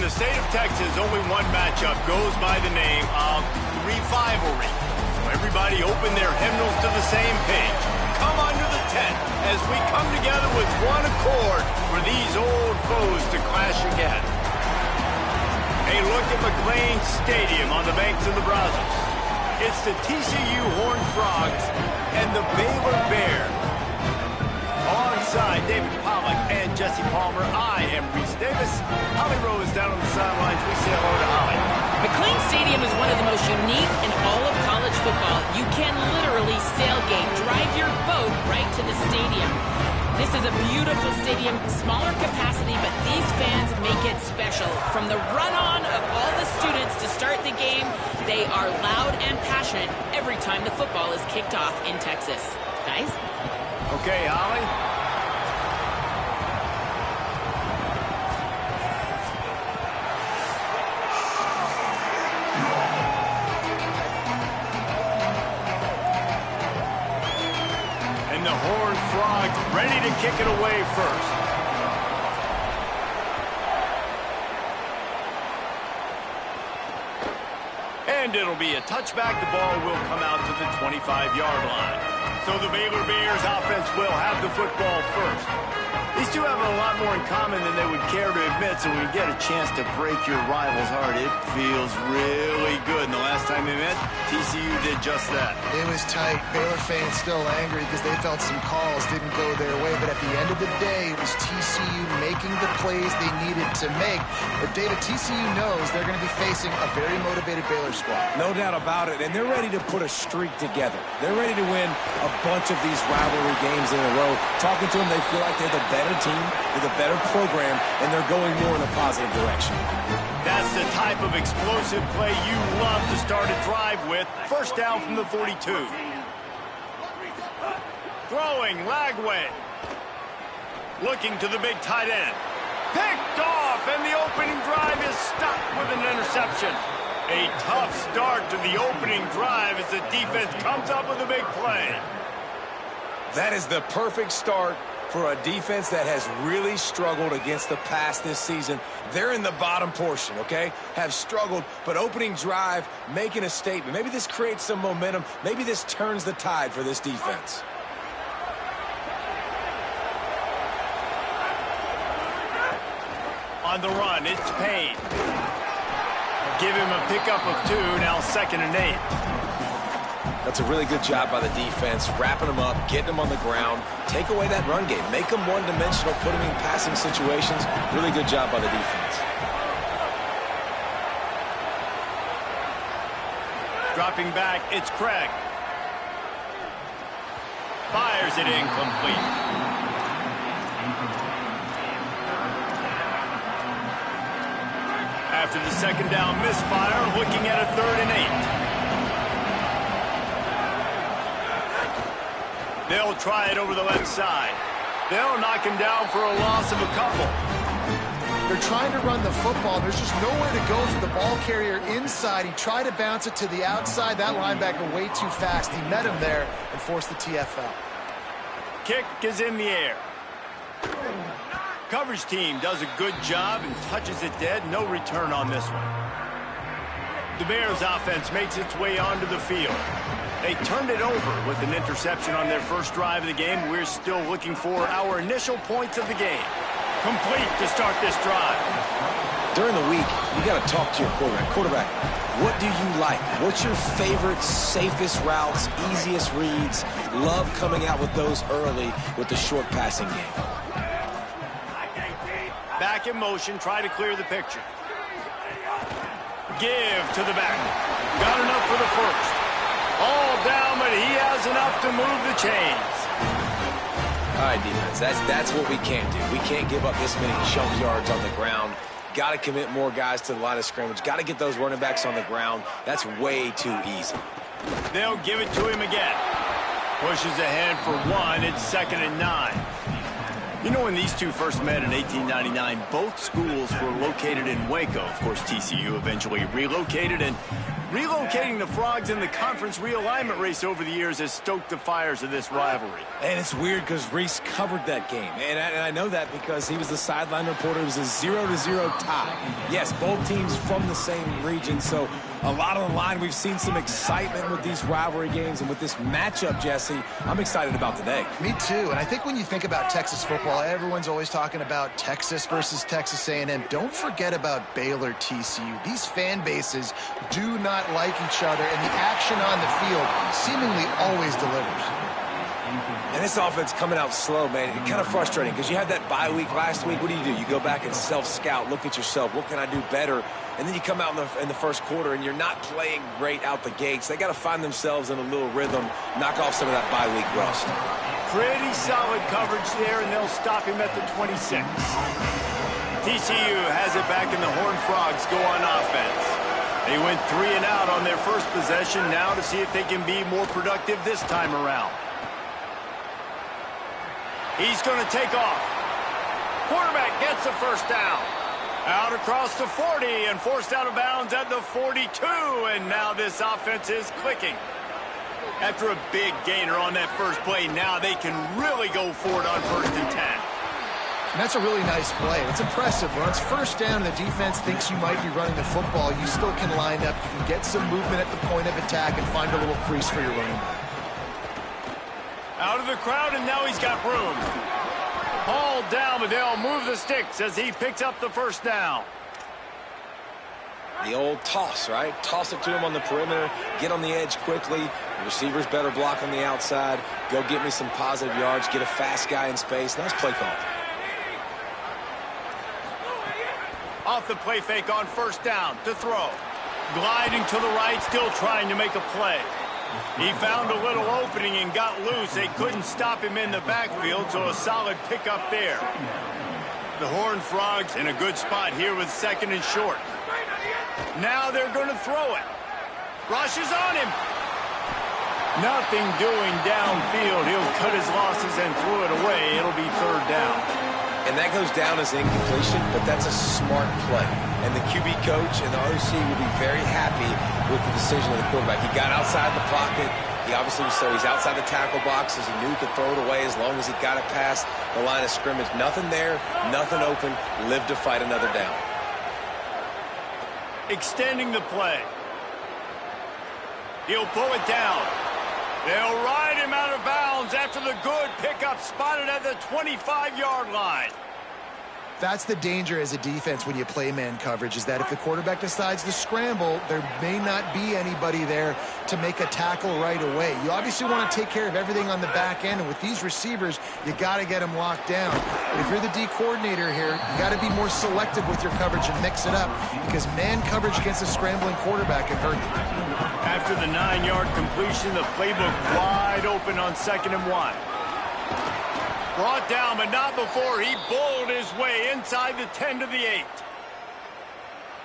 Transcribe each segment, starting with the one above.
the state of Texas, only one matchup goes by the name of Revivalry. So everybody open their hymnals to the same page. Come under the tent as we come together with one accord for these old foes to clash again. A look at McLean Stadium on the banks of the Brazos. It's the TCU Horned Frogs and the Baylor Bears. Alongside David Pollack and Jesse Palmer, I am Reese Davis. Holly Rose down on the sidelines. We say hello to Holly. McLean Stadium is one of the most unique in all of college football. You can literally sailgate, drive your boat right to the stadium. This is a beautiful stadium, smaller capacity, but these fans make it special. From the run-on of all the students to start the game, they are loud and passionate every time the football is kicked off in Texas. Guys? Okay, Holly. And the Horned Frogs ready to kick it away first. And it'll be a touchback. The ball will come out to the 25-yard line. So the Baylor Bears offense will have the football first. These two have a lot more in common than they would care to admit, so when you get a chance to break your rival's heart, it feels really good. And the last time they met, TCU did just that. It was tight. Baylor fans still angry because they felt some calls didn't go their way, but at the end of the day, it was TCU making the plays they needed to make. But David, TCU knows they're going to be facing a very motivated Baylor squad. No doubt about it, and they're ready to put a streak together. They're ready to win a bunch of these rivalry games in a row. Talking to them, they feel like they're the better team, they're the better program, and they're going more in a positive direction. That's the type of explosive play you love to start a drive with. First down from the 42. Throwing, Lagway. Looking to the big tight end. Picked off, and the opening drive is stopped with an interception. A tough start to the opening drive as the defense comes up with a big play. That is the perfect start for a defense that has really struggled against the pass this season. They're in the bottom portion, okay? Have struggled, but opening drive, making a statement. Maybe this creates some momentum. Maybe this turns the tide for this defense. On the run, it's Payne. Give him a pickup of 2, now 2nd and 8. That's a really good job by the defense, wrapping them up, getting them on the ground, take away that run game, make them one-dimensional, put them in passing situations. Really good job by the defense. Dropping back, it's Craig. Fires it incomplete. After the second down misfire, looking at a 3rd and 8. They'll try it over the left side. They'll knock him down for a loss of a couple. They're trying to run the football. There's just nowhere to go for the ball carrier inside. He tried to bounce it to the outside. That linebacker way too fast. He met him there and forced the TFL. Kick is in the air. Coverage team does a good job and touches it dead. No return on this one. The Bears offense makes its way onto the field. They turned it over with an interception on their first drive of the game. We're still looking for our initial points of the game. Complete to start this drive. During the week, you got to talk to your quarterback. Quarterback, what do you like? What's your favorite, safest routes, easiest reads? Love coming out with those early with the short passing game. Back in motion, try to clear the picture. Give to the back. Got enough for the first. All down, but he has enough to move the chains. All right, defense, that's what we can't do. We can't give up this many jump yards on the ground. Got to commit more guys to the line of scrimmage. Got to get those running backs on the ground. That's way too easy. They'll give it to him again. Pushes ahead for 1. It's 2nd and 9. You know, when these two first met in 1899, both schools were located in Waco. Of course, TCU eventually relocated, and Relocating the Frogs in the conference realignment race over the years has stoked the fires of this rivalry. And it's weird because Reese covered that game. And I know that because he was the sideline reporter. It was a 0-0 tie. Yes, both teams from the same region. So a lot on the line. We've seen some excitement with these rivalry games. And with this matchup, Jesse, I'm excited about today. Me too. And I think when you think about Texas football, everyone's always talking about Texas versus Texas A&M. Don't forget about Baylor TCU. These fan bases do not like each other, and the action on the field seemingly always delivers. And this offense coming out slow, man. It's kind of frustrating because you had that bye week last week. What do? You go back and self-scout, look at yourself. What can I do better? And then you come out in the first quarter, and you're not playing great out the gates. They got to find themselves in a little rhythm, knock off some of that bye week rust. Pretty solid coverage there, and they'll stop him at the 26. TCU has it back, and the Horned Frogs go on offense. They went 3 and out on their first possession, now to see if they can be more productive this time around. He's going to take off. Quarterback gets the first down. Out across the 40 and forced out of bounds at the 42, and now this offense is clicking. After a big gainer on that first play, now they can really go for it on 1st and 10. And that's a really nice play. It's impressive. When it's first down and the defense thinks you might be running the football, you still can line up. You can get some movement at the point of attack and find a little crease for your running back. Out of the crowd, and now he's got room. Hauled down, but they'll move the sticks as he picks up the first down. The old toss, right? Toss it to him on the perimeter, get on the edge quickly. The receivers better block on the outside. Go get me some positive yards, get a fast guy in space. Nice play call. Off the play fake on first down to throw. Gliding to the right, still trying to make a play. He found a little opening and got loose. They couldn't stop him in the backfield, so a solid pickup there. The Horned Frogs in a good spot here with 2nd and short. Now they're going to throw it. Rushes on him. Nothing doing downfield. He'll cut his losses and throw it away. It'll be 3rd down. And that goes down as incompletion, but that's a smart play. And the QB coach and the OC will be very happy with the decision of the quarterback. He got outside the pocket. He obviously was so he's outside the tackle boxes. He knew he could throw it away as long as he got it past the line of scrimmage. Nothing there, nothing open. Live to fight another down. Extending the play. He'll pull it down. They'll ride him out of bounds after the good pickup spotted at the 25-yard line. That's the danger as a defense when you play man coverage, is that if the quarterback decides to scramble, there may not be anybody there to make a tackle right away. You obviously want to take care of everything on the back end, and with these receivers, you got to get them locked down. But if you're the D coordinator here, you got to be more selective with your coverage and mix it up, because man coverage against a scrambling quarterback can hurt you. After the 9-yard completion, the playbook wide open on 2nd and 1. Brought down, but not before he bowled his way inside the 10 to the 8.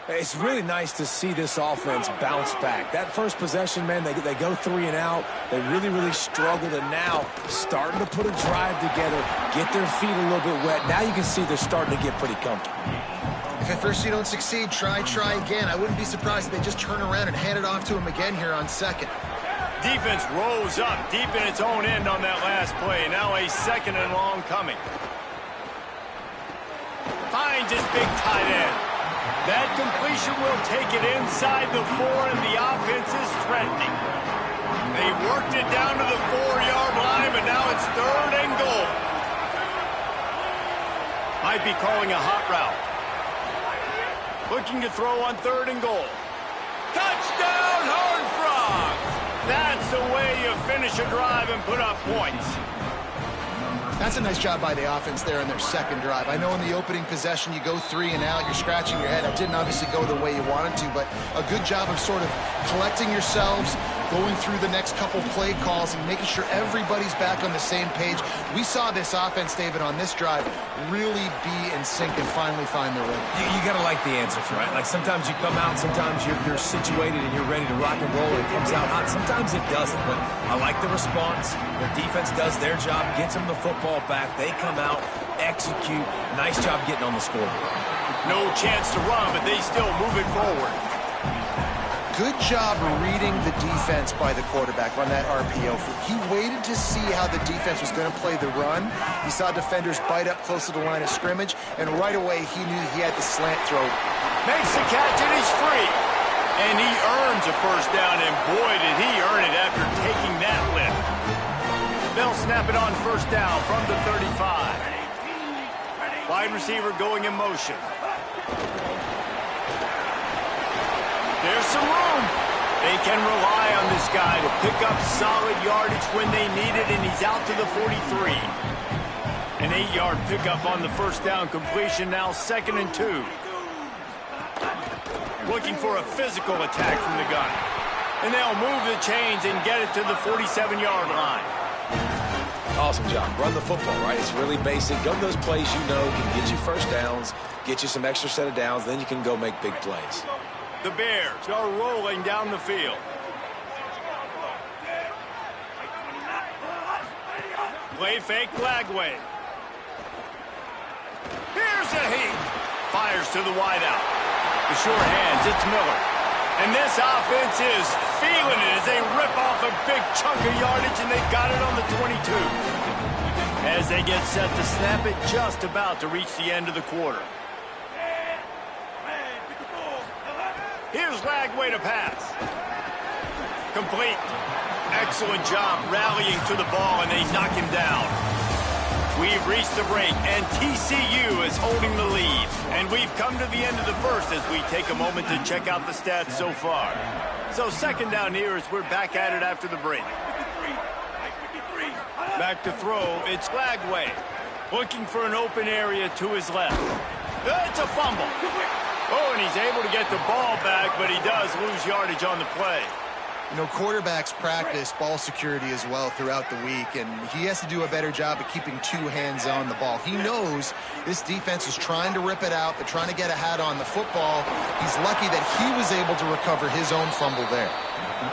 It's really nice to see this offense bounce back. That first possession, man, they go 3 and out. They really struggled, and now starting to put a drive together, get their feet a little bit wet. Now you can see they're starting to get pretty comfortable. If at first you don't succeed, try again. I wouldn't be surprised if they just turn around and hand it off to him again here on 2nd. Defense rose up deep in its own end on that last play. Now a 2nd and long coming. Finds his big tight end. That completion will take it inside the 4, and the offense is threatening. They worked it down to the 4-yard line, but now it's 3rd and goal. Might be calling a hot route. Looking to throw on 3rd and goal. Touchdown, Horned Frogs! That's the way you finish a drive and put up points. That's a nice job by the offense there in their 2nd drive. I know in the opening possession you go 3 and out, you're scratching your head. It didn't obviously go the way you wanted to, but a good job of sort of collecting yourselves, going through the next couple play calls and making sure everybody's back on the same page. We saw this offense, David, on this drive really be in sync and finally find their rhythm. You got to like the answers, right? Like sometimes you come out, sometimes you're situated and you're ready to rock and roll and it comes out hot. Sometimes it doesn't, but I like the response. Their defense does their job, gets them the football back. They come out, execute. Nice job getting on the scoreboard. No chance to run, but they still move it forward. good job reading the defense by the quarterback on that RPO. He waited to see how the defense was going to play the run. He saw defenders bite up close to the line of scrimmage, and right away he knew he had the slant throw. Makes the catch, and he's free. And he earns a first down, and boy, did he earn it after taking that lift. They'll snap it on first down from the 35. Wide receiver going in motion. There's some room. They can rely on this guy to pick up solid yardage when they need it, and he's out to the 43. An 8-yard pickup on the first down completion, now 2nd and 2. Looking for a physical attack from the gun. And they'll move the chains and get it to the 47-yard line. Awesome job. Run the football, right? It's really basic. Go to those plays you know can get you first downs, get you some extra set of downs, then you can go make big plays. The Bears are rolling down the field. Play fake Lagway. Here's a heat. Fires to the wideout. The short hands, it's Miller. And this offense is feeling it as they rip off a big chunk of yardage, and they've got it on the 22. As they get set to snap it, just about to reach the end of the quarter. Here's Lagway to pass. Complete. Excellent job rallying to the ball, and they knock him down. We've reached the break, and TCU is holding the lead. And we've come to the end of the first as we take a moment to check out the stats so far. So 2nd down here as we're back at it after the break. Back to throw, it's Lagway. Looking for an open area to his left. It's a fumble. Oh, and he's able to get the ball back, but he does lose yardage on the play. You know, quarterbacks practice ball security as well throughout the week, and he has to do a better job of keeping 2 hands on the ball. He knows this defense is trying to rip it out. They're trying to get a hat on the football. He's lucky that he was able to recover his own fumble there.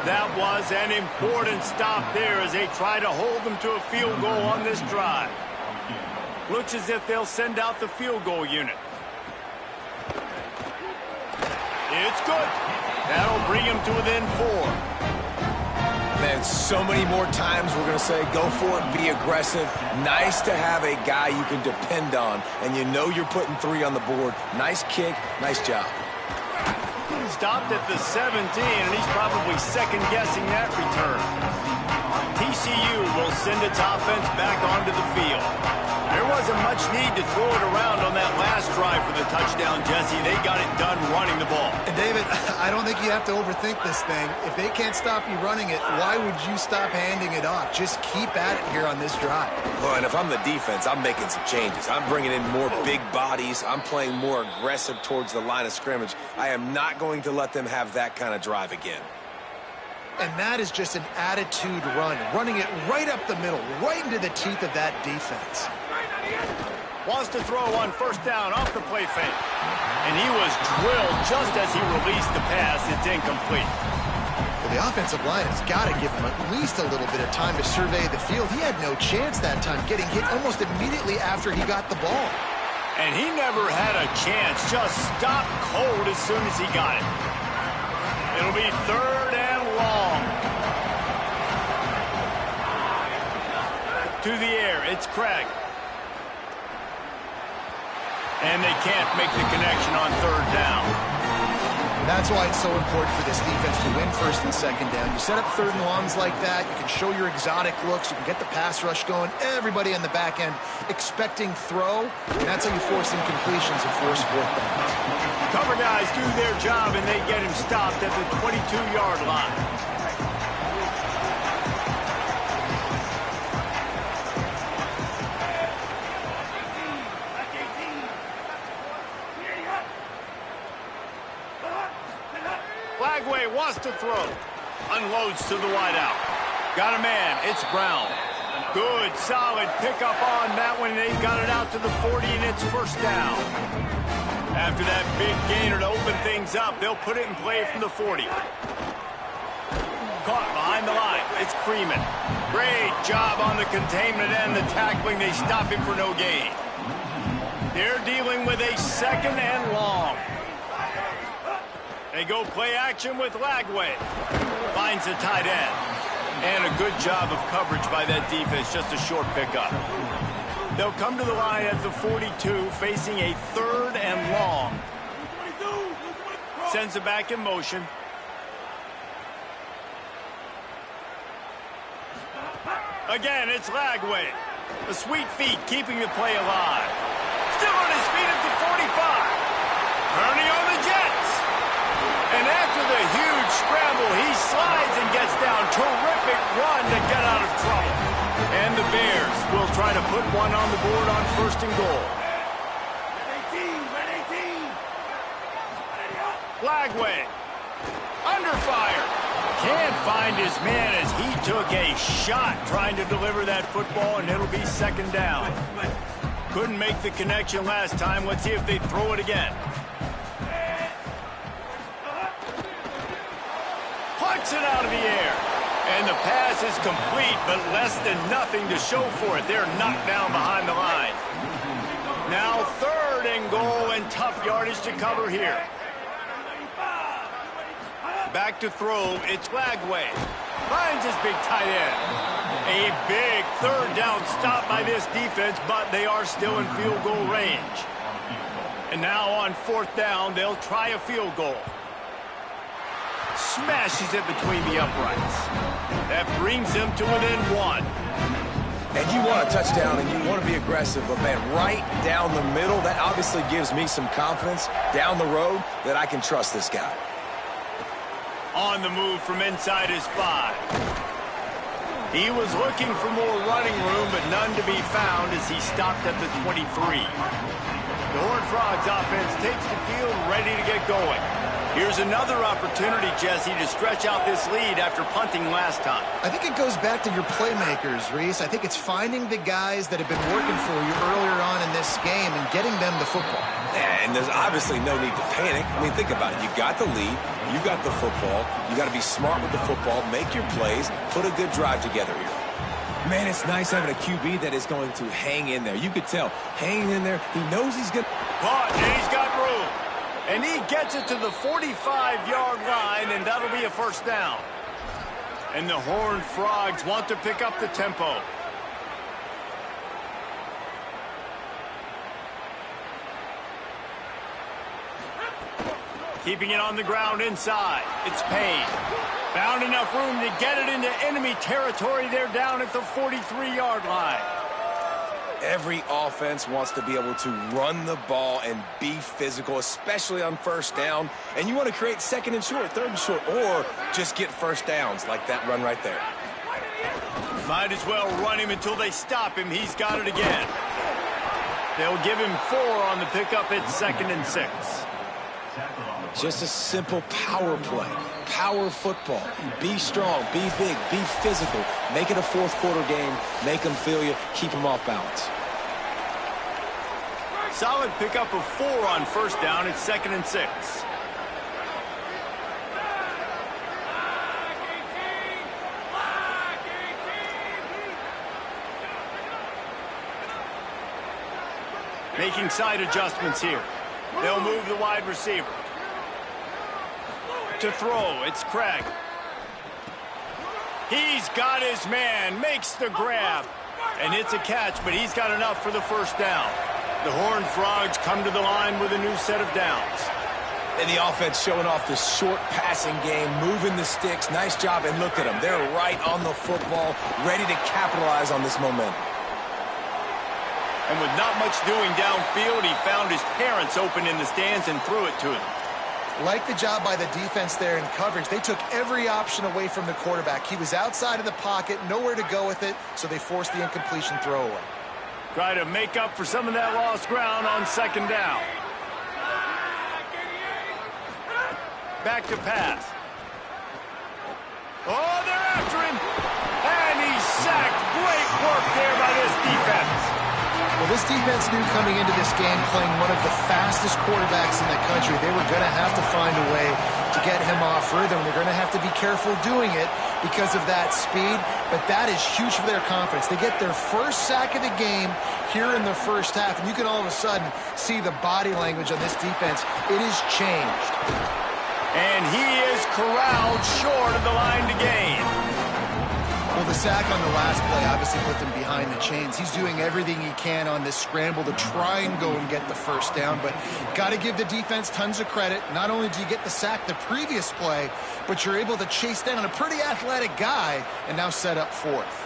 That was an important stop there as they try to hold them to a field goal on this drive. Looks as if they'll send out the field goal unit. It's good. That'll bring him to within 4. Man, so many more times we're going to say go for it, be aggressive. Nice to have a guy you can depend on, and you know you're putting 3 on the board. Nice kick, nice job. Stopped at the 17, and he's probably second-guessing that return. TCU will send its offense back onto the field. There wasn't much need to throw it around on that last drive for the touchdown, Jesse. They got it done running the ball. And David, I don't think you have to overthink this thing. If they can't stop you running it, why would you stop handing it off? Just keep at it here on this drive. Well, and if I'm the defense, I'm making some changes. I'm bringing in more big bodies. I'm playing more aggressive towards the line of scrimmage. I am not going to let them have that kind of drive again. And that is just an attitude run, running it right up the middle, right into the teeth of that defense. Wants to throw on first down off the play fake. And he was drilled just as he released the pass. It's incomplete. Well, the offensive line has got to give him at least a little bit of time to survey the field. He had no chance that time, getting hit almost immediately after he got the ball. And he never had a chance, just stopped cold as soon as he got it. It'll be 3rd and long. To the air, it's Craig. And they can't make the connection on 3rd down. That's why it's so important for this defense to win 1st and 2nd down. You set up 3rd and longs like that, you can show your exotic looks, you can get the pass rush going, everybody on the back end expecting throw, and that's how you force incompletions and force 4th downs. Cover guys do their job, and they get him stopped at the 22-yard line. Lagway wants to throw. Unloads to the wideout. Got a man. It's Brown. Good, solid pickup on that one. They got it out to the 40, and it's first down. After that big gainer to open things up, they'll put it in play from the 40. Caught behind the line. It's Freeman. Great job on the containment and the tackling. They stop him for no gain. They're dealing with a 2nd and long. They go play action with Lagway. Finds the tight end. And a good job of coverage by that defense, just a short pickup. They'll come to the line at the 42, facing a 3rd and long. Sends it back in motion. Again, it's Lagway. A sweet feet keeping the play alive. Still on his feet at the 45. Turning on the Jets. And after the huge scramble, he slides and gets down. Terrific run to get out of trouble. And the Bears will try to put one on the board on 1st and goal. Lagway. Under fire. Can't find his man as he took a shot trying to deliver that football, and it'll be 2nd down. Couldn't make the connection last time. Let's see if they throw it again. Puts it out of the air. And the pass is complete, but less than nothing to show for it. They're knocked down behind the line. Now 3rd and goal, and tough yardage to cover here. Back to throw, it's Lagway. Finds his big tight end. A big 3rd down stop by this defense, but they are still in field goal range. And now on 4th down, they'll try a field goal. Smashes it between the uprights. That brings them to within 1. And you want a touchdown and you want to be aggressive, but man, right down the middle, that obviously gives me some confidence down the road that I can trust this guy. On the move from inside his 5. He was looking for more running room, but none to be found as he stopped at the 23. The Horned Frogs offense takes the field, ready to get going. Here's another opportunity, Jesse, to stretch out this lead after punting last time. I think it goes back to your playmakers, Reese. I think it's finding the guys that have been working for you earlier on in this game and getting them the football. And there's obviously no need to panic. I mean, think about it. You got the lead. You got the football. You got to be smart with the football. Make your plays. Put a good drive together here. Man, it's nice having a QB that is going to hang in there. You could tell. Hanging in there. He knows he's going to... Caught, and he's got room. And he gets it to the 45-yard line, and that'll be a 1st down. And the Horned Frogs want to pick up the tempo. Keeping it on the ground inside. It's Payne. Found enough room to get it into enemy territory. They're down at the 43-yard line. Every offense wants to be able to run the ball and be physical, especially on 1st down. And you want to create 2nd and short, 3rd and short, or just get 1st downs like that run right there. Might as well run him until they stop him. He's got it again. They'll give him 4 on the pickup at 2nd and 6. Just a simple power play. Power football. Be strong, be big, be physical. Make it a 4th quarter game. Make them feel you. Keep them off balance. Solid pickup of 4 on 1st down. It's 2nd and 6. Making side adjustments here. They'll move the wide receiver. To throw, it's Craig. He's got his man, makes the grab. And it's a catch, but he's got enough for the 1st down. The Horned Frogs come to the line with a new set of downs. And the offense showing off the short passing game, moving the sticks. Nice job, and look at them. They're right on the football, ready to capitalize on this momentum. And with not much doing downfield, he found his parents open in the stands and threw it to them. Like the job by the defense there in coverage. They took every option away from the quarterback. He was outside of the pocket, nowhere to go with it, so they forced the incompletion throwaway. Try to make up for some of that lost ground on 2nd down. Back to pass. Oh, they're after him. And he's sacked. Great work there by this defense. Well, this defense knew coming into this game, playing one of the fastest quarterbacks in the country, they were going to have to find a way to get him off rhythm. They're going to have to be careful doing it because of that speed, but that is huge for their confidence. They get their 1st sack of the game here in the 1st half, and you can all of a sudden see the body language on this defense. It is changed. And he is corralled short of the line to gain. Well, the sack on the last play obviously put them behind the chains. He's doing everything he can on this scramble to try and go and get the first down, but got to give the defense tons of credit. Not only do you get the sack the previous play, but you're able to chase down a pretty athletic guy and now set up fourth.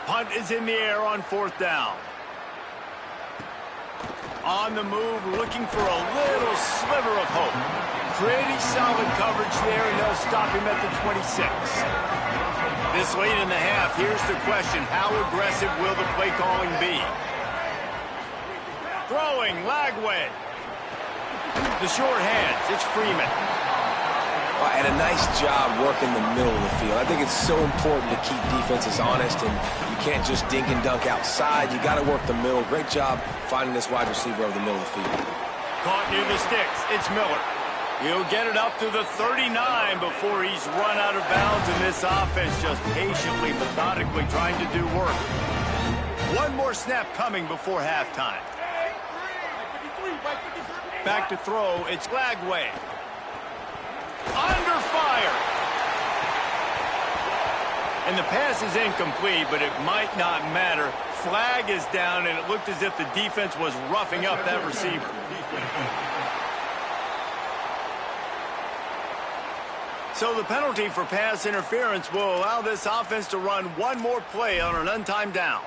Punt is in the air on fourth down. On the move, looking for a little sliver of hope. Pretty solid coverage there, and they'll stop him at the 26. This late in the half, here's the question. How aggressive will the play calling be? Throwing, Lagway. The short hands, it's Freeman. And a nice job working the middle of the field. I think it's so important to keep defenses honest, and you can't just dink and dunk outside. You got to work the middle. Great job finding this wide receiver over the middle of the field. Caught near the sticks. It's Miller. He'll get it up to the 39 before he's run out of bounds, and this offense just patiently, methodically trying to do work. One more snap coming before halftime. Back to throw. It's Lagway. Under fire. And the pass is incomplete, but it might not matter. Flag is down, and it looked as if the defense was roughing up that receiver. So the penalty for pass interference will allow this offense to run one more play on an untimed down.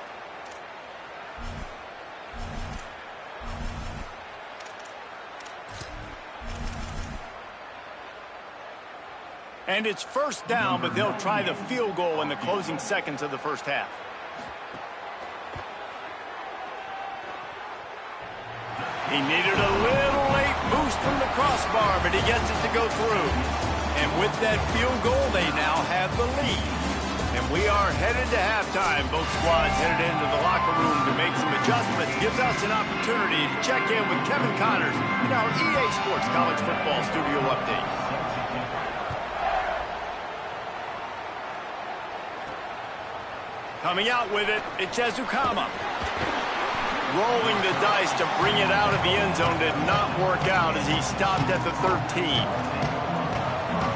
And it's first down, but they'll try the field goal in the closing seconds of the first half. He needed a little late boost from the crossbar, but he gets it to go through. And with that field goal, they now have the lead. And we are headed to halftime. Both squads headed into the locker room to make some adjustments. Gives us an opportunity to check in with Kevin Connors in our EA Sports College Football Studio Update. Coming out with it, it's Ezukama. Rolling the dice to bring it out of the end zone did not work out as he stopped at the 13.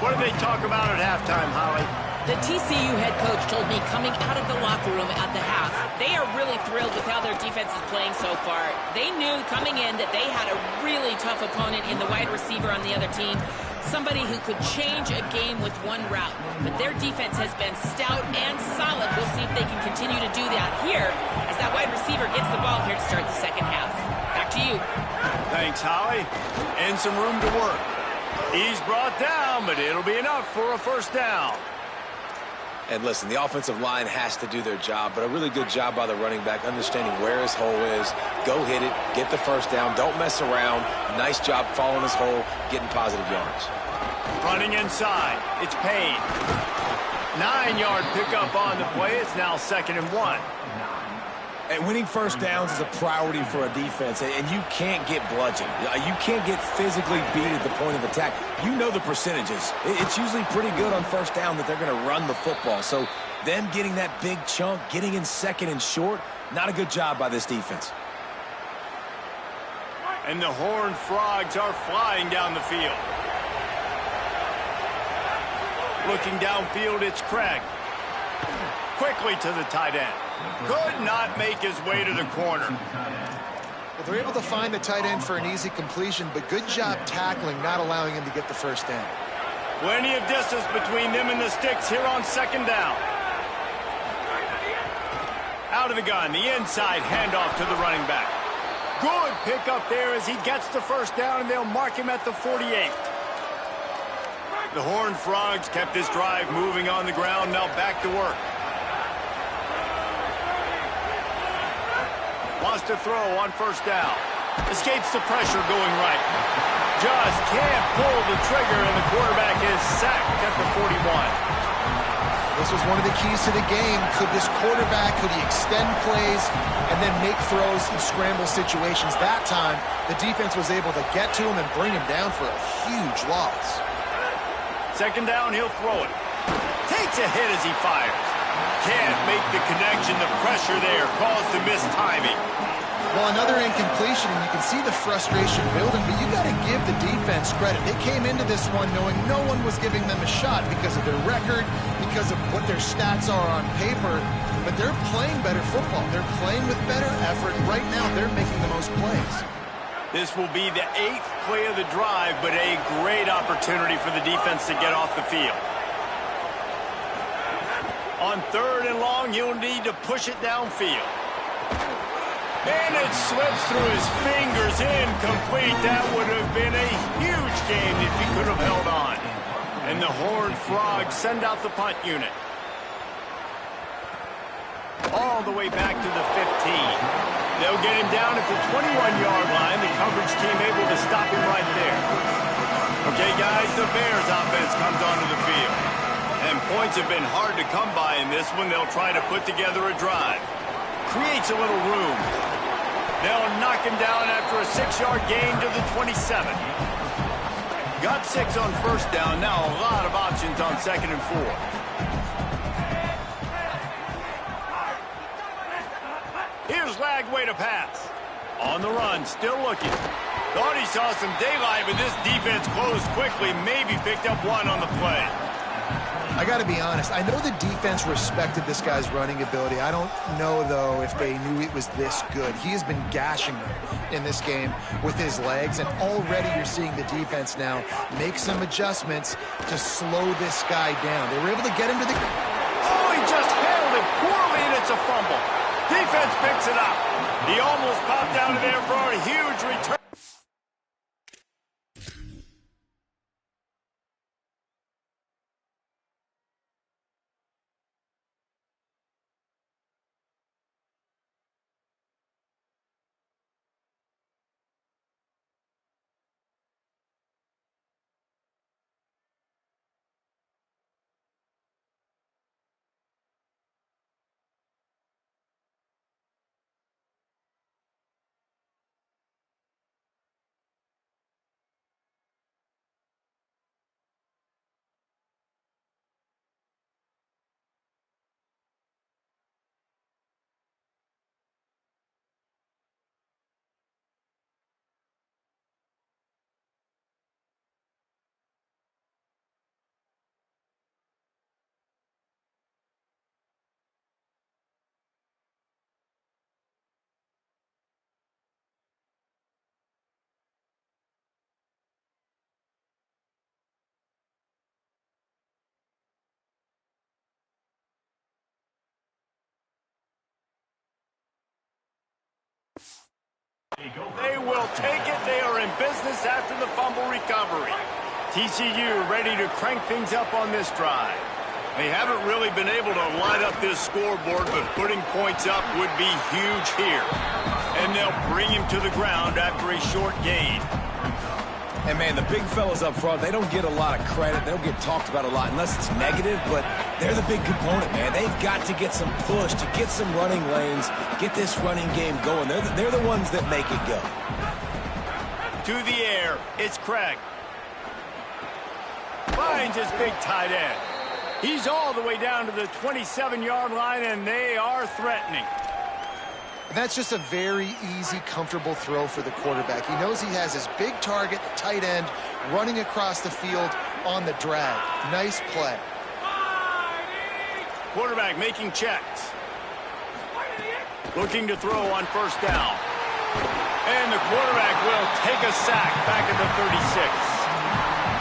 What did they talk about at halftime, Holly? The TCU head coach told me coming out of the locker room at the half, they are really thrilled with how their defense is playing so far. They knew coming in that they had a really tough opponent in the wide receiver on the other team, somebody who could change a game with one route. But their defense has been stout and solid. We'll see if they can continue to do that here as that wide receiver gets the ball here to start the second half. Back to you. Thanks, Holly. And some room to work. He's brought down, but it'll be enough for a first down. And listen, the offensive line has to do their job, but a really good job by the running back, understanding where his hole is. Go hit it, get the first down, don't mess around. Nice job following his hole, getting positive yards. Running inside, it's Payne. 9-yard pickup on the play. It's now 2nd and 1. And winning first downs is a priority for a defense, and you can't get bludgeoned. You can't get physically beat at the point of attack. You know the percentages. It's usually pretty good on first down that they're going to run the football. So them getting that big chunk, getting in 2nd and short, not a good job by this defense. And the Horned Frogs are flying down the field. Looking downfield, it's Craig. Quickly to the tight end. Could not make his way to the corner. Well, they're able to find the tight end for an easy completion, but good job tackling, not allowing him to get the first down. Plenty of distance between them and the sticks here on 2nd down. Out of the gun, the inside handoff to the running back. Good pickup there as he gets the first down, and they'll mark him at the 48. The Horned Frogs kept this drive moving on the ground, now back to work. Wants to throw on first down. Escapes the pressure going right. Just can't pull the trigger, and the quarterback is sacked at the 41. This was one of the keys to the game. Could this quarterback, could he extend plays and then make throws in scramble situations? That time, the defense was able to get to him and bring him down for a huge loss. Second down, he'll throw it. Takes a hit as he fires. Can't make the connection. The pressure there caused the missed timing. Well, another incompletion, and you can see the frustration building, but you got to give the defense credit. They came into this one knowing no one was giving them a shot because of their record, because of what their stats are on paper, but they're playing better football. They're playing with better effort. Right now, they're making the most plays. This will be the 8th play of the drive, but a great opportunity for the defense to get off the field. On 3rd and long, he'll need to push it downfield. And it slips through his fingers, incomplete. That would have been a huge game if he could have held on. And the Horned Frogs send out the punt unit. All the way back to the 15. They'll get him down at the 21-yard line. The coverage team able to stop him right there. Okay, guys, the Bears offense comes onto the field. And points have been hard to come by in this one. They'll try to put together a drive. Creates a little room. They'll knock him down after a 6-yard gain to the 27. Got 6 on first down. Now a lot of options on 2nd and 4. Here's Lagway to pass. On the run, still looking. Thought he saw some daylight, but this defense closed quickly. Maybe picked up 1 on the play. I got to be honest, I know the defense respected this guy's running ability. I don't know, though, if they knew it was this good. He has been gashing them in this game with his legs, and already you're seeing the defense now make some adjustments to slow this guy down. They were able to get him to the... Oh, he just handled it poorly, and it's a fumble. Defense picks it up. He almost popped out of there for a huge return. They will take it. They are in business after the fumble recovery. TCU ready to crank things up on this drive. They haven't really been able to light up this scoreboard, but putting points up would be huge here. And they'll bring him to the ground after a short gain. And, man, the big fellas up front, they don't get a lot of credit. They don't get talked about a lot unless it's negative, but they're the big component, man. They've got to get some push, to get some running lanes, get this running game going. They're the ones that make it go. To the air, it's Craig. Finds his big tight end. He's all the way down to the 27-yard line, and they are threatening. That's just a very easy, comfortable throw for the quarterback. He knows he has his big target, the tight end, running across the field on the drag. Nice play. Quarterback making checks. Looking to throw on first down. And the quarterback will take a sack back at the 36.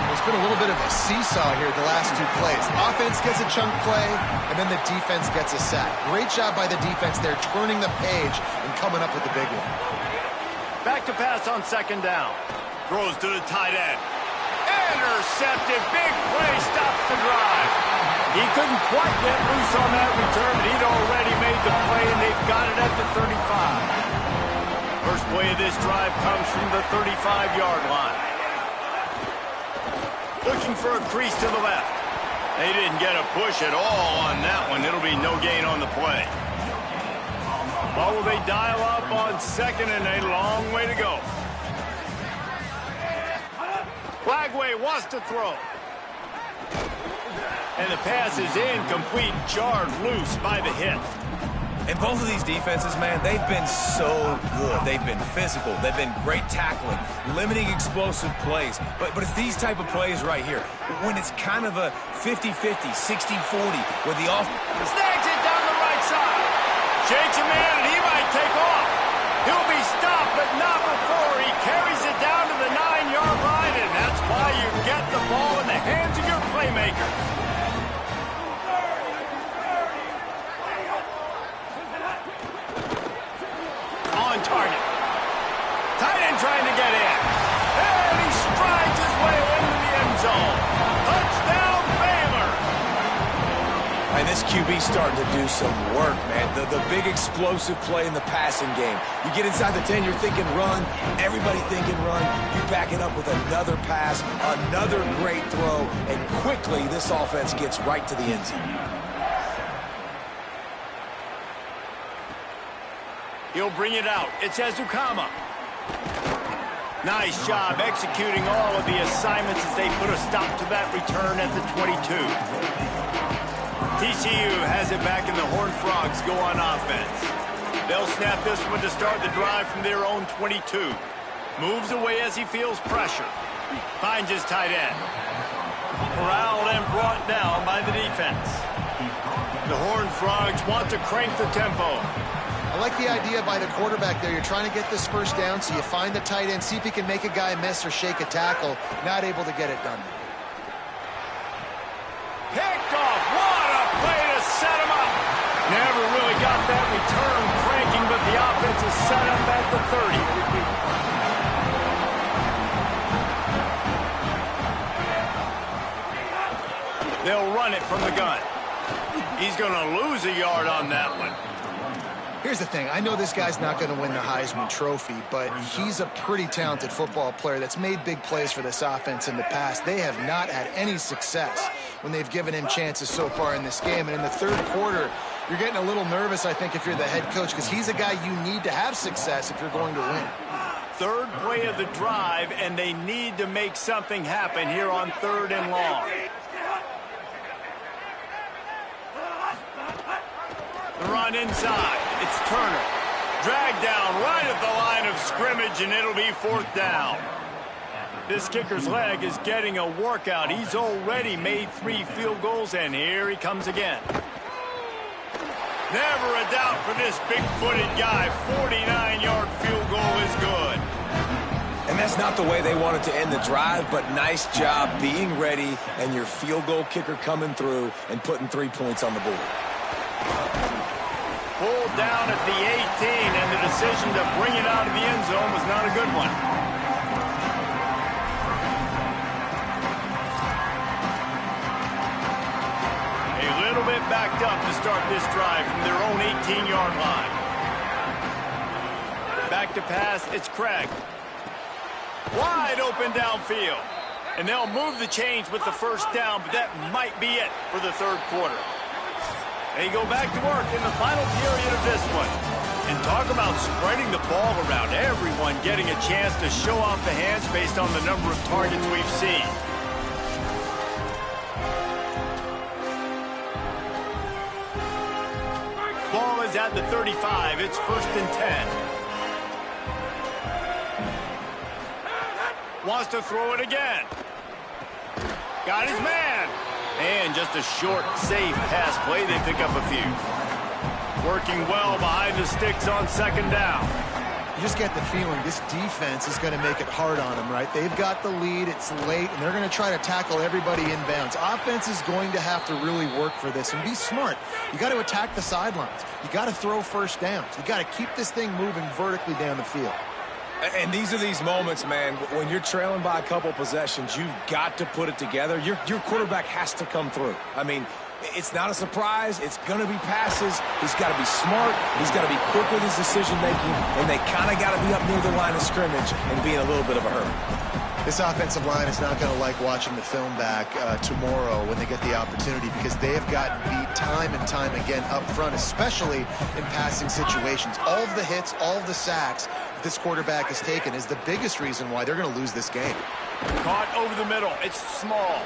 There's been a little bit of a seesaw here the last 2 plays. Offense gets a chunk play, and then the defense gets a sack. Great job by the defense there, turning the page and coming up with the big one. Back to pass on second down. Throws to the tight end. Intercepted. Big play. Stops the drive. He couldn't quite get loose on that return, but he'd already made the play, and they've got it at the 35. First play of this drive comes from the 35-yard line. Looking for a crease to the left. They didn't get a push at all on that one. It'll be no gain on the play. Oh, will they dial up on second and a long way to go. Flagway wants to throw. And the pass is incomplete, jarred loose by the hit. And both of these defenses, man, they've been so good. They've been physical. They've been great tackling, limiting explosive plays. But it's these type of plays right here, when it's kind of a 50-50, 60-40, where the offense Snags it down the right side. Shakes a man, and he might take off. He'll be stopped, but not before he carries it down to the 9-yard line, and that's why you get the ball in the hands of your playmakers. On target. Tight end trying to get in. And he strides his way into the end zone. Touchdown, Baylor. And this QB's starting to do some work, man. The big explosive play in the passing game. You get inside the 10, you're thinking run. Everybody thinking run. You back it up with another pass, another great throw, and quickly this offense gets right to the end zone. He'll bring it out. It's Ezukama. Nice job executing all of the assignments as they put a stop to that return at the 22. TCU has it back and the Horned Frogs go on offense. They'll snap this one to start the drive from their own 22. Moves away as he feels pressure. Finds his tight end. Corralled and brought down by the defense. The Horned Frogs want to crank the tempo. I like the idea by the quarterback there. You're trying to get this first down, so you find the tight end, see if he can make a guy miss or shake a tackle. Not able to get it done. Picked off. What a play to set him up. Never really got that return cranking, but the offense is set up at the 30. They'll run it from the gun. He's going to lose a yard on that one. Here's the thing. I know this guy's not going to win the Heisman Trophy, but he's a pretty talented football player that's made big plays for this offense in the past. They have not had any success when they've given him chances so far in this game. And in the third quarter, you're getting a little nervous, I think, if you're the head coach, because he's a guy you need to have success if you're going to win. Third play of the drive, and they need to make something happen here on 3rd and long. The run inside. It's Turner. Dragged down right at the line of scrimmage, and it'll be 4th down. This kicker's leg is getting a workout. He's already made 3 field goals, and here he comes again. Never a doubt for this big-footed guy. 49-yard field goal is good. And that's not the way they wanted to end the drive, but nice job being ready and your field goal kicker coming through and putting 3 points on the board. Pulled down at the 18, and the decision to bring it out of the end zone was not a good one. A little bit backed up to start this drive from their own 18-yard line. Back to pass, it's Craig. Wide open downfield. And they'll move the chains with the first down, but that might be it for the third quarter. They go back to work in the final period of this one. And talk about spreading the ball around. Everyone getting a chance to show off the hands based on the number of targets we've seen. Ball is at the 35. It's 1st and 10. Wants to throw it again. Got his man. And just a short, safe pass play. They pick up a few. Working well behind the sticks on 2nd down. You just get the feeling this defense is going to make it hard on them, right? They've got the lead. It's late, and they're going to try to tackle everybody inbounds. Offense is going to have to really work for this and be smart. You got to attack the sidelines. You got to throw first downs. You got to keep this thing moving vertically down the field. And these are these moments, man, when you're trailing by a couple possessions, you've got to put it together. Your quarterback has to come through. I mean, it's not a surprise. It's going to be passes. He's got to be smart. He's got to be quick with his decision-making, and they kind of got to be up near the line of scrimmage and be in a little bit of a hurry. This offensive line is not going to like watching the film back tomorrow when they get the opportunity, because they have gotten beat time and time again up front, especially in passing situations. All of the hits, all of the sacks this quarterback has taken is the biggest reason why they're going to lose this game. Caught over the middle. It's small.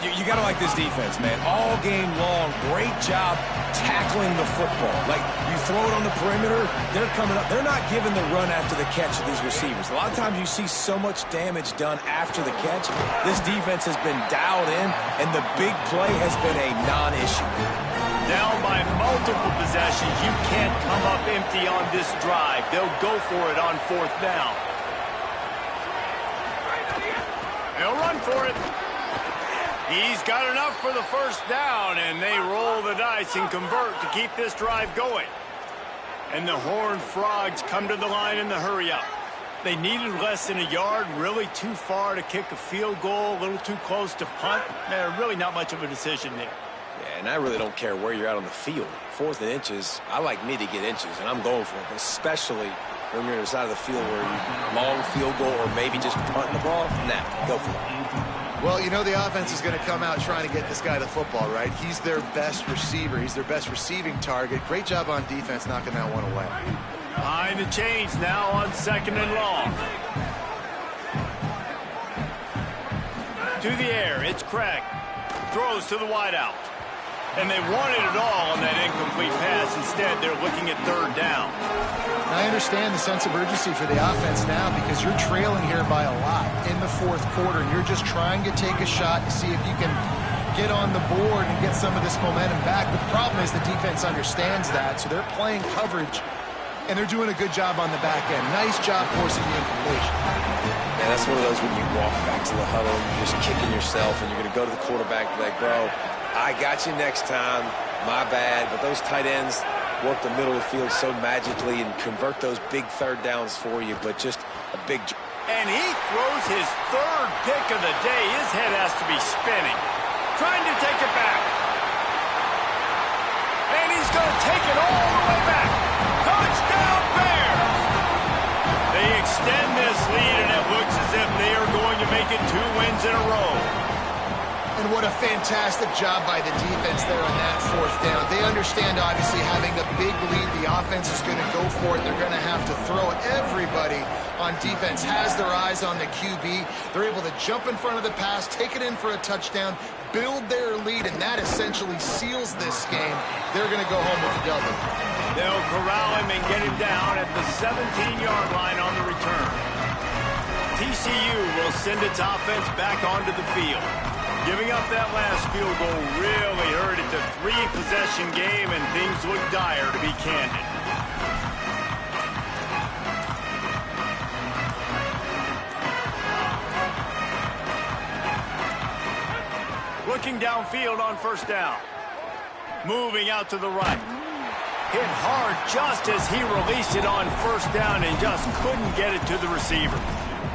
You got to like this defense, man. All game long, great job tackling the football. Like, you throw it on the perimeter, they're coming up. They're not giving the run after the catch to these receivers. A lot of times you see so much damage done after the catch. This defense has been dialed in, and the big play has been a non-issue. Down by multiple possessions, you can't come up empty on this drive. They'll go for it on 4th down. They'll run for it. He's got enough for the 1st down, and they roll the dice and convert to keep this drive going. And the Horned Frogs come to the line in the hurry-up. They needed less than a yard, really too far to kick a field goal, a little too close to punt. Really not much of a decision there. Yeah, and I really don't care where you're at on the field. 4th and inches, I like me to get inches, and I'm going for it, but especially when you're on the side of the field where you long field goal or maybe just punting the ball. Nah, go for it. Well, you know the offense is going to come out trying to get this guy the football, right? He's their best receiver. He's their best receiving target. Great job on defense knocking that one away. Behind the chains now on 2nd and long. To the air, it's Craig. Throws to the wideout. And they wanted it all on that incomplete pass. Instead, they're looking at 3rd down. I understand the sense of urgency for the offense now, because you're trailing here by a lot in the 4th quarter. You're just trying to take a shot to see if you can get on the board and get some of this momentum back. The problem is the defense understands that, so they're playing coverage, and they're doing a good job on the back end. Nice job forcing the incompletion. And that's one of those when you walk back to the huddle, you're just kicking yourself, and you're going to go to the quarterback and be like, bro, I got you next time, my bad. But those tight ends work the middle of the field so magically and convert those big 3rd downs for you, but just a big... And he throws his 3rd pick of the day. His head has to be spinning. Trying to take it back. And he's going to take it all the way back. Touchdown Bears! They extend this lead, and it looks as if they are going to make it 2 wins in a row. And what a fantastic job by the defense there on that 4th down. They understand, obviously, having a big lead. The offense is going to go for it. They're going to have to throw it. Everybody on defense has their eyes on the QB. They're able to jump in front of the pass, take it in for a touchdown, build their lead, and that essentially seals this game. They're going to go home with the W. They'll corral him and get him down at the 17-yard line on the return. TCU will send its offense back onto the field. Giving up that last field goal really hurt. It's a 3-possession game, and things look dire, to be candid. Looking downfield on 1st down. Moving out to the right. Hit hard just as he released it on 1st down and just couldn't get it to the receiver.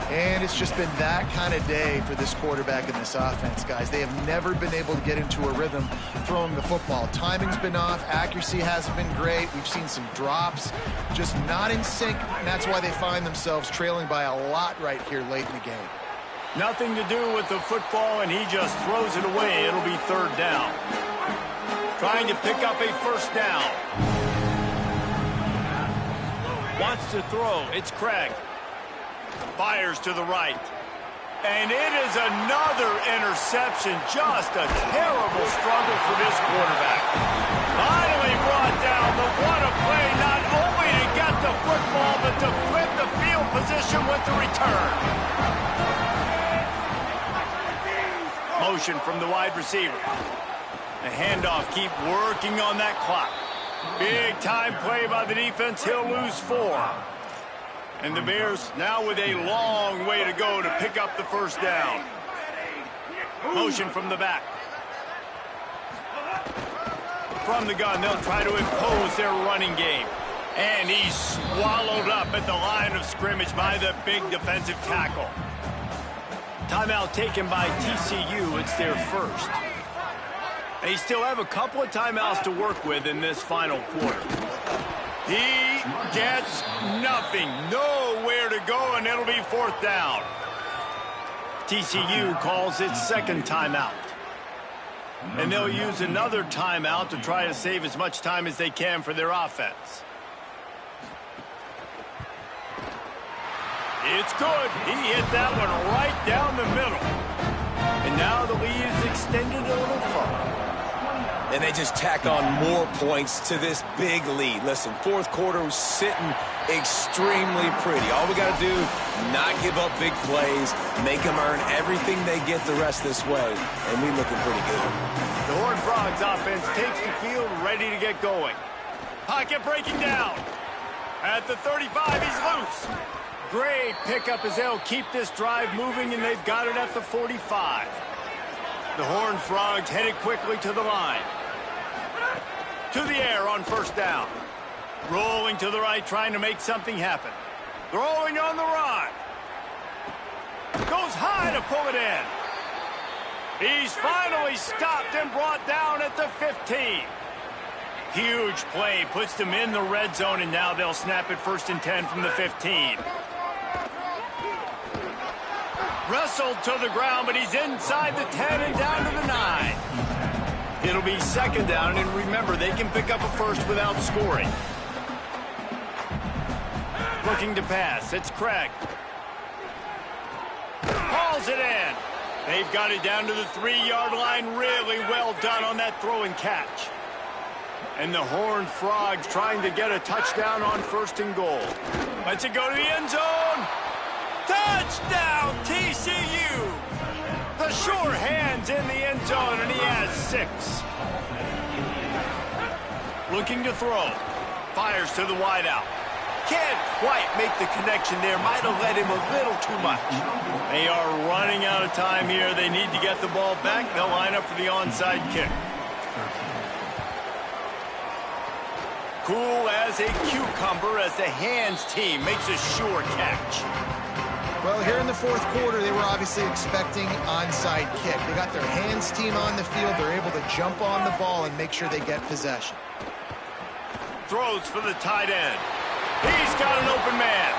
And it's just been that kind of day for this quarterback and this offense, guys. They have never been able to get into a rhythm throwing the football. Timing's been off. Accuracy hasn't been great. We've seen some drops, just not in sync, and that's why they find themselves trailing by a lot right here late in the game. Nothing to do with the football, and he just throws it away. It'll be 3rd down. Trying to pick up a 1st down. Wants to throw. It's Craig. Fires to the right. And it is another interception. Just a terrible struggle for this quarterback. Finally brought down, but what a play, not only to get the football, but to flip the field position with the return. Motion from the wide receiver. The handoff, keep working on that clock. Big time play by the defense. He'll lose 4. And the Bears now with a long way to go to pick up the 1st down. Motion from the back. From the gun, they'll try to impose their running game. And he's swallowed up at the line of scrimmage by the big defensive tackle. Timeout taken by TCU. It's their 1st. They still have a couple of timeouts to work with in this final quarter. He gets nothing. No nowhere to go, and it'll be fourth down. TCU calls its second timeout. And they'll use another timeout to try to save as much time as they can for their offense. It's good. He hit that one right down the middle. And now the lead is extended a little further. And they just tack on more points to this big lead. Listen, fourth quarter was sitting extremely pretty. All we got to do, not give up big plays, make them earn everything they get the rest this way, and we're looking pretty good. The Horned Frogs offense takes the field, ready to get going. Pocket breaking down. At the 35, he's loose. Great pickup as they'll keep this drive moving, and they've got it at the 45. The Horned Frogs headed quickly to the line. To the air on first down. Rolling to the right, trying to make something happen. Throwing on the run. Goes high to pull it in. He's finally stopped and brought down at the 15. Huge play, puts them in the red zone, and now they'll snap it 1st and 10 from the 15. Wrestled to the ground, but he's inside the 10 and down to the 9. It'll be second down, and remember, they can pick up a first without scoring. Looking to pass, it's Craig. Hauls it in. They've got it down to the 3-yard line. Really well done on that throw and catch. And the Horned Frogs trying to get a touchdown on 1st and goal. Lets it go to the end zone. Touchdown, TCU! The sure hand's in the end zone, and he has 6. Looking to throw. Fires to the wideout. Can't quite make the connection there. Might have led him a little too much. They are running out of time here. They need to get the ball back. They'll line up for the onside kick. Cool as a cucumber as the hands team makes a sure catch. Well, here in the fourth quarter, they were obviously expecting onside kick. They got their hands team on the field. They're able to jump on the ball and make sure they get possession. Throws for the tight end. He's got an open man.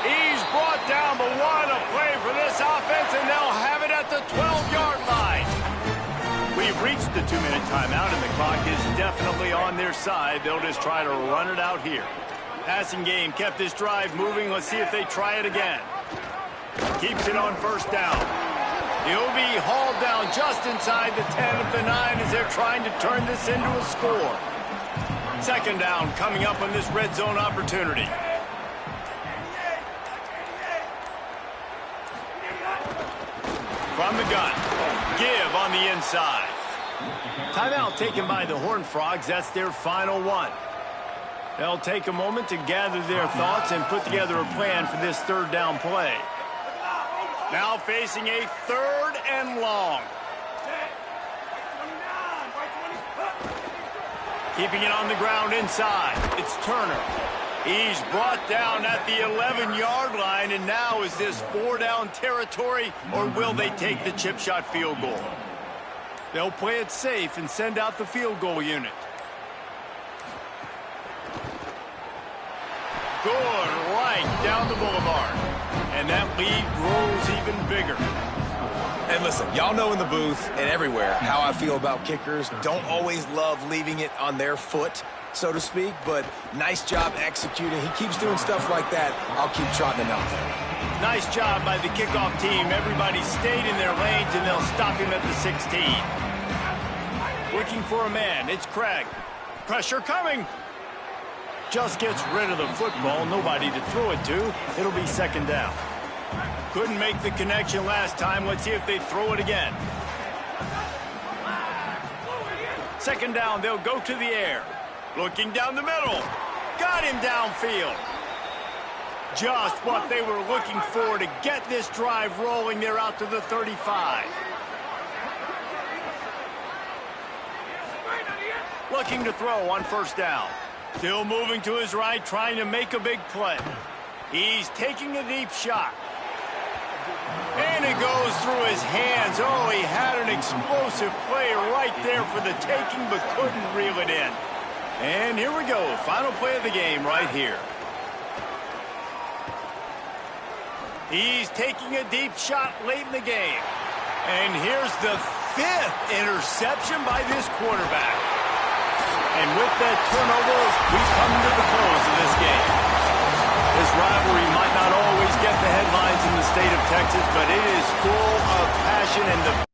He's brought down, but what a play for this offense, and they'll have it at the 12-yard line. We've reached the 2-minute timeout, and the clock is definitely on their side. They'll just try to run it out here. Passing game kept this drive moving. Let's see if they try it again. Keeps it on first down. He'll be hauled down just inside the 10 of the 9 as they're trying to turn this into a score. Second down coming up on this red zone opportunity. From the gun. Give on the inside. Timeout taken by the Horned Frogs. That's their final one. They'll take a moment to gather their thoughts and put together a plan for this third down play. Now facing a 3rd and long. Keeping it on the ground inside. It's Turner. He's brought down at the 11-yard line, and now is this 4-down territory, or will they take the chip shot field goal? They'll play it safe and send out the field goal unit. Good right down the boulevard. And that lead grows even bigger. And listen, y'all know in the booth and everywhere how I feel about kickers. Don't always love leaving it on their foot, so to speak, but nice job executing. He keeps doing stuff like that. I'll keep trotting him out there. Nice job by the kickoff team. Everybody stayed in their lanes, and they'll stop him at the 16. Looking for a man. It's Craig. Pressure coming. Just gets rid of the football. Nobody to throw it to. It'll be second down. Couldn't make the connection last time. Let's see if they throw it again. Second down, they'll go to the air. Looking down the middle. Got him downfield. Just what they were looking for to get this drive rolling. They're out to the 35. Looking to throw on first down. Still moving to his right, trying to make a big play. He's taking a deep shot. And it goes through his hands. Oh, he had an explosive play right there for the taking, but couldn't reel it in. And here we go. Final play of the game right here. He's taking a deep shot late in the game. And here's the 5th interception by this quarterback. And with that turnover, we come to the close of this game. This rivalry might not always get the headlines in the state of Texas, but it is full of passion and the